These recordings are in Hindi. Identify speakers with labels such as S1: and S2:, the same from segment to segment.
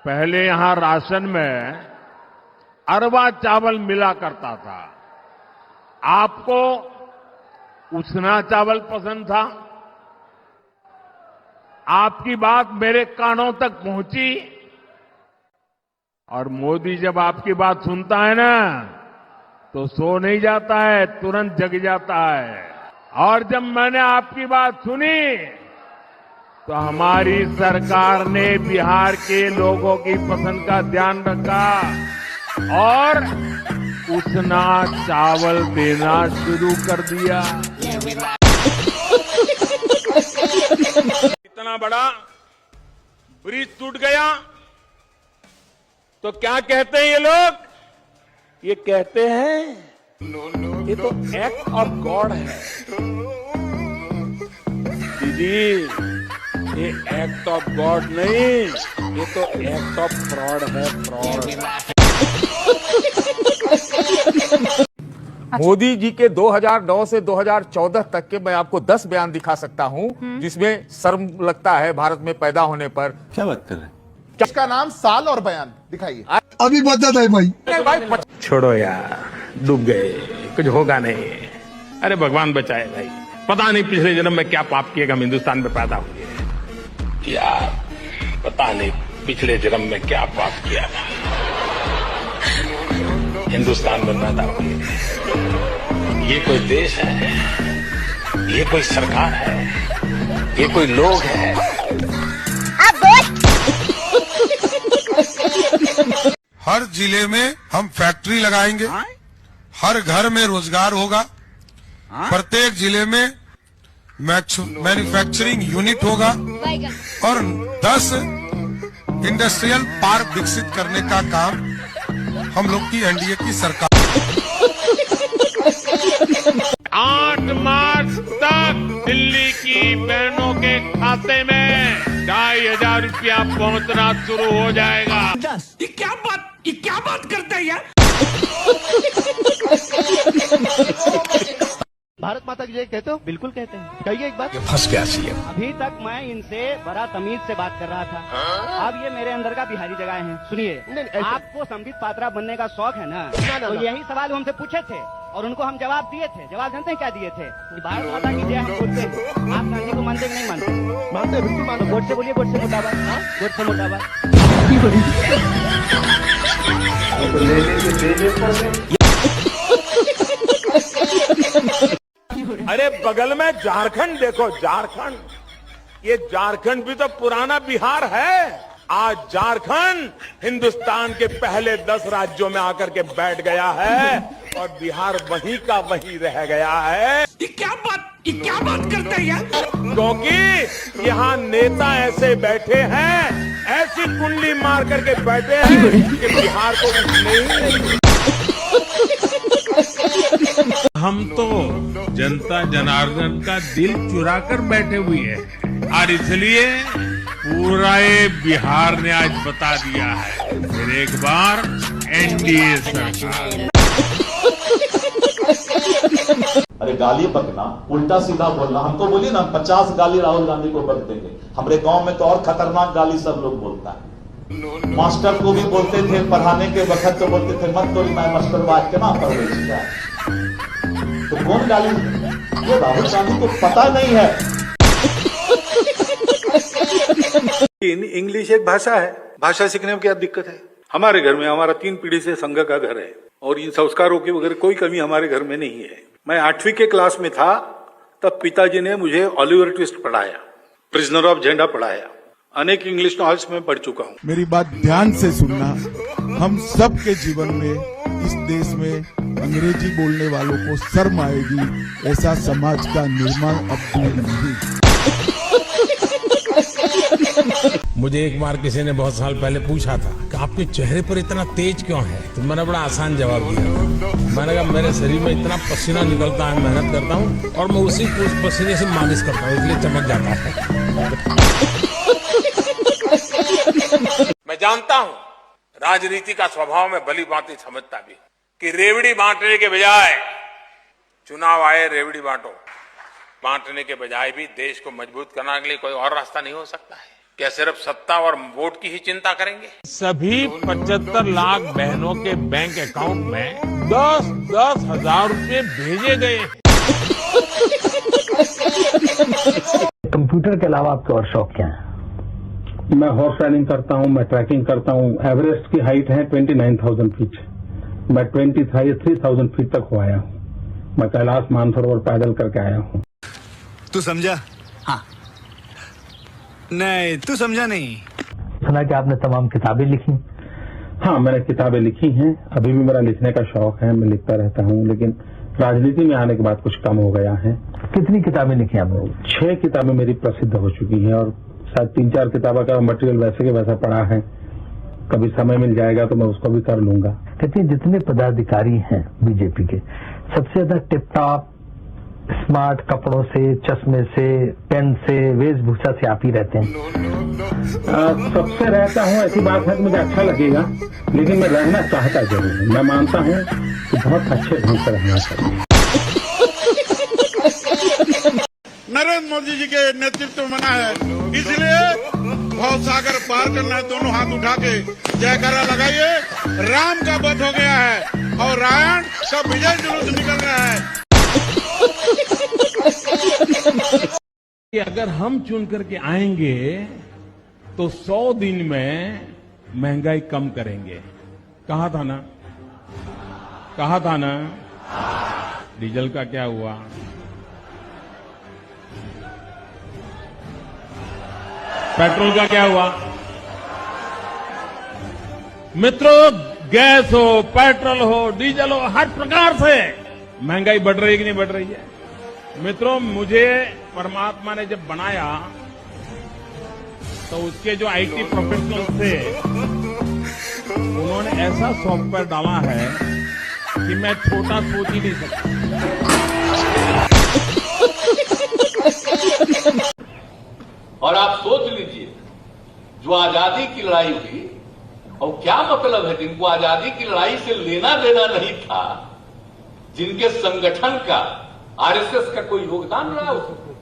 S1: पहले यहां राशन में अरवा चावल मिला करता था। आपको उसना चावल पसंद था। आपकी बात मेरे कानों तक पहुंची और मोदी जब आपकी बात सुनता है ना तो सो नहीं जाता है, तुरंत जग जाता है। और जब मैंने आपकी बात सुनी तो हमारी सरकार ने बिहार के लोगों की पसंद का ध्यान रखा और उसना चावल देना शुरू कर दिया। इतना बड़ा ब्रिज टूट गया तो क्या कहते हैं ये लोग? ये कहते हैं ये तो एक्ट ऑफ गॉड है। दीदी, ये एक्ट ऑफ गॉड नहीं, ये तो एक्ट ऑफ फ्रॉड है, फ्रॉड।
S2: मोदी जी के 2009 से 2014 तक के मैं आपको 10 बयान दिखा सकता हूं जिसमें शर्म लगता है भारत में पैदा होने पर।
S3: क्या बात कर रहे हैं?
S4: इसका नाम साल और बयान दिखाइए।
S5: अभी बता है भाई।
S1: छोड़ो यार, डूब गए, कुछ होगा नहीं। अरे भगवान बचाए भाई, पता नहीं पिछले जन्म में क्या पाप किए हम हिंदुस्तान में पैदा हुए यार। पता नहीं पिछले जन्म में क्या पाप किया था, हिंदुस्तान में पैदा हुए। ये कोई देश है, ये कोई सरकार है, ये कोई लोग है।
S5: हर जिले में हम फैक्ट्री लगाएंगे, हर घर में रोजगार होगा, प्रत्येक जिले में मैन्युफैक्चरिंग यूनिट होगा और 10 इंडस्ट्रियल पार्क विकसित करने का काम हम लोग की एनडीए की सरकार।
S1: 8 मार्च तक दिल्ली की बहनों के खाते में 2,500 रुपया पहुंचना शुरू हो जाएगा। ये क्या बात करता है यार?
S6: भारत माता की जय कहते हो? बिल्कुल कहते हैं। कहिए एक बात।
S3: फंस गया सीएम।
S6: अभी तक मैं इनसे बड़ा तमीज से बात कर रहा था। अब ये मेरे अंदर का बिहारी जगह है। सुनिए, आपको संबित पात्रा बनने का शौक है ना? तो यही सवाल हमसे पूछे थे और उनको हम जवाब दिए थे। जवाब जानते हैं क्या दिए थे? भारत माता की जय हम बोलते हैं। आप गांधी को मानते नहीं मानते? मानते, बिल्कुल मानते। वोट से बोलिए, वोट से मुर्दाबाद। वोट से मुर्दाबाद।
S1: अरे बगल में झारखंड देखो, झारखंड। ये झारखंड भी तो पुराना बिहार है। आज झारखंड हिंदुस्तान के पहले 10 राज्यों में आकर के बैठ गया है और बिहार वहीं का वहीं रह गया है। ये क्या बात करता है यार? क्योंकि यहाँ नेता ऐसे बैठे हैं, ऐसी कुंडली मार करके बैठे हैं कि बिहार को नहीं। हम तो जनता जनार्दन का दिल चुरा कर बैठे हुए हैं और इसलिए पूरा ये बिहार ने आज बता दिया है फिर एक बार एनडीए सरकार।
S7: अरे गाली बकना, उल्टा सीधा बोलना, हमको बोलिए ना 50 गाली राहुल गांधी को बक देंगे। हमारे गांव में तो और खतरनाक गाली सब लोग बोलता है। मास्टर को भी बोलते थे, पढ़ाने के वक्त तो बोलते थे मत तोड़ी मैं मास्टर बात के ना पढ़। तो कौन गाली? ये राहुल गांधी को पता नहीं है।
S3: इंग्लिश एक भाषा है, भाषा सीखने में क्या दिक्कत है? हमारे घर में हमारा 3 पीढ़ी से संघ का घर है और इन संस्कारों की वगैरह कोई कमी हमारे घर में नहीं है। मैं 8वीं के क्लास में था तब पिताजी ने मुझे ऑलिवर ट्विस्ट पढ़ाया, प्रिजनर ऑफ झेंडा पढ़ाया, अनेक इंग्लिश नॉवेल्स में पढ़ चुका हूँ।
S5: मेरी बात ध्यान से सुनना। हम सब के जीवन में इस देश में अंग्रेजी बोलने वालों को शर्म आएगी, ऐसा समाज का निर्माण अब दूर नहीं।
S8: मुझे एक बार किसी ने बहुत साल पहले पूछा था कि आपके चेहरे पर इतना तेज क्यों है, तो मैंने बड़ा आसान जवाब दिया। मैंने कहा मेरे शरीर में इतना पसीना निकलता है, मेहनत करता हूँ और मैं उसी पसीने से मालिश करता हूँ, इसलिए चमक जाता है।
S1: मैं जानता हूं राजनीति का स्वभाव में भली भांति समझता भी कि रेवड़ी बांटने के बजाय चुनाव आए रेवड़ी बांटने के बजाय भी देश को मजबूत करने के लिए कोई और रास्ता नहीं हो सकता है।
S8: क्या सिर्फ सत्ता और वोट की ही चिंता करेंगे? सभी 75 लाख बहनों के बैंक अकाउंट में 10-10 हजार रुपए भेजे गए हैं।
S6: कंप्यूटर के अलावा आपके और शौक क्या है?
S3: मैं हॉर्स राइडिंग करता हूँ, मैं ट्रैकिंग करता हूँ। एवरेस्ट की हाइट है 29,000 फीट। मैं 23,000 फीट तक हो आया हूँ। मैं कैलाश मानसरोवर पैदल करके आया हूँ।
S9: तू समझा? हाँ। नहीं, तू समझा नहीं।
S6: सुना कि आपने तमाम किताबें लिखी?
S3: हाँ, मैंने किताबें लिखी हैं। अभी भी मेरा लिखने का शौक है, मैं लिखता रहता हूँ, लेकिन राजनीति में आने के बाद कुछ कम हो गया है।
S6: कितनी किताबें लिखी आपने?
S3: 6 किताबें मेरी प्रसिद्ध हो चुकी हैं और शायद 3-4 किताबों का मटेरियल वैसे के वैसा पड़ा है। कभी समय मिल जाएगा तो मैं उसको भी कर लूंगा।
S6: कहते हैं जितने पदाधिकारी हैं बीजेपी के, सबसे ज्यादा टिप टॉप स्मार्ट कपड़ों से, चश्मे से, पेन से, वेशभूषा से आप ही रहते हैं।
S3: सबसे रहता हूँ, ऐसी बात है कि मुझे अच्छा लगेगा, लेकिन मैं रहना चाहता जरूर हूँ। मैं मानता हूँ कि बहुत अच्छे ढंग से रहना चाहिए।
S5: नरेंद्र मोदी जी के नेतृत्व में बना है, इसलिए भव सागर पार करना है। दोनों हाथ उठा के जयकारा लगाइए। राम का वध हो गया है और रावण का विजय जुलूस निकल रहा है।
S8: कि अगर हम चुन करके आएंगे तो 100 दिन में महंगाई कम करेंगे। कहा था ना? डीजल का क्या हुआ? पेट्रोल का क्या हुआ? मित्रों, गैस हो, पेट्रोल हो, डीजल हो, हर प्रकार से महंगाई बढ़ रही है कि नहीं बढ़ रही है? मित्रों, मुझे परमात्मा ने जब बनाया तो उसके जो आईटी प्रोफेशनल्स थे, उन्होंने ऐसा सॉफ्टवेयर डाला है कि मैं छोटा सोच ही नहीं सकता।
S7: और आप सोच लीजिए, जो आजादी की लड़ाई हुई, और क्या मतलब है जिनको आजादी की लड़ाई से लेना देना नहीं था, जिनके संगठन का, आरएसएस का कोई योगदान रहा उसमें,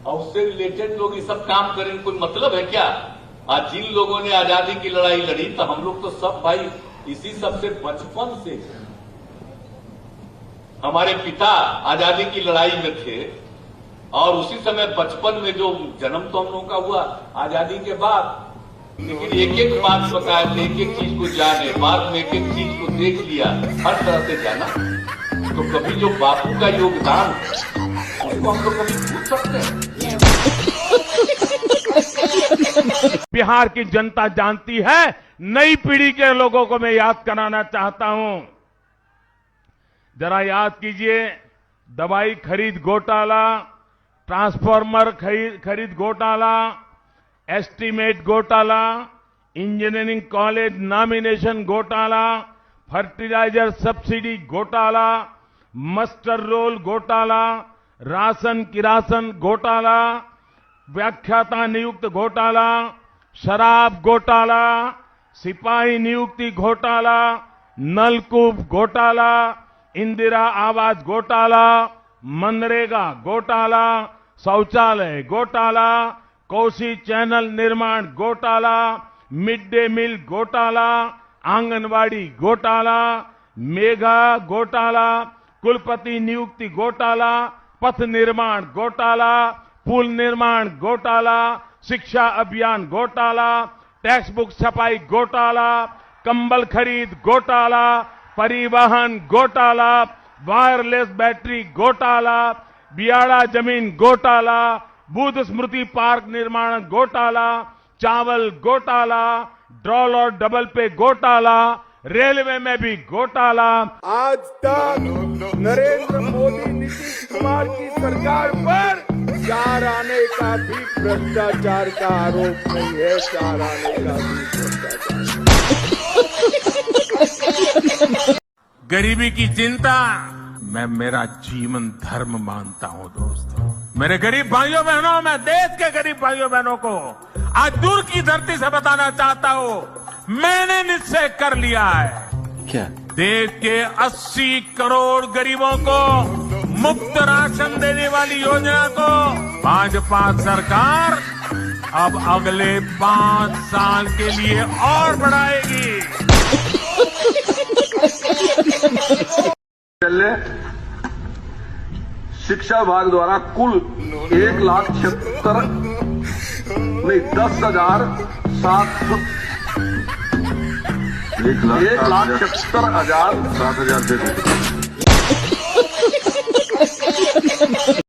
S7: और उससे रिलेटेड लोग ये सब काम करें, कोई मतलब है क्या? आज जिन लोगों ने आजादी की लड़ाई लड़ी, तो हम लोग तो सब भाई इसी सबसे बचपन से, हमारे पिता आजादी की लड़ाई में थे और उसी समय बचपन में जो जन्म तो हम लोगों का हुआ आजादी के बाद, लेकिन एक एक बात बताए थे, एक एक चीज को जाने, बाद में एक एक चीज को देख लिया, हर तरह से जाना। तो कभी जो बापू का योगदान उसको हम लोग कभी भूल सकते हैं?
S1: बिहार की जनता जानती है। नई पीढ़ी के लोगों को मैं याद कराना चाहता हूं। जरा याद कीजिए, दवाई खरीद घोटाला, ट्रांसफार्मर खरीद घोटाला, एस्टीमेट घोटाला, इंजीनियरिंग कॉलेज नॉमिनेशन घोटाला, फर्टिलाइजर सब्सिडी घोटाला, मस्टर रोल घोटाला, राशन किरासन घोटाला, व्याख्याता नियुक्त घोटाला, शराब घोटाला, सिपाही नियुक्ति घोटाला, नलकूप घोटाला, इंदिरा आवास घोटाला, मनरेगा घोटाला, शौचालय घोटाला, कोसी चैनल निर्माण घोटाला, मिड डे मील घोटाला, आंगनवाड़ी घोटाला, मेगा घोटाला, कुलपति नियुक्ति घोटाला, पथ निर्माण घोटाला, पुल निर्माण घोटाला, शिक्षा अभियान घोटाला, टेक्स्ट बुक छपाई घोटाला, कंबल खरीद घोटाला, परिवहन घोटाला, वायरलेस बैटरी घोटाला, बियाड़ा जमीन घोटाला, बुद्ध स्मृति पार्क निर्माण घोटाला, चावल घोटाला, ड्रॉल और डबल पे घोटाला, रेलवे में भी घोटाला। आज तक नरेंद्र मोदी नीतीश कुमार की सरकार पर 4 आने का भी भ्रष्टाचार का आरोप नहीं है। 4 आने का भी भ्रष्टाचार। गरीबी की चिंता मैं मेरा जीवन धर्म मानता हूं। दोस्तों, मेरे गरीब भाइयों बहनों, मैं देश के गरीब भाइयों बहनों को आज दूर की धरती से बताना चाहता हूं, मैंने निश्चय कर लिया है।
S9: क्या?
S1: देश के 80 करोड़ गरीबों को मुफ्त राशन देने वाली योजना को भाजपा सरकार अब अगले 5 साल के लिए और बढ़ाएगी।
S10: शिक्षा विभाग द्वारा कुल 1,76,000 नहीं 1,76,000 7,000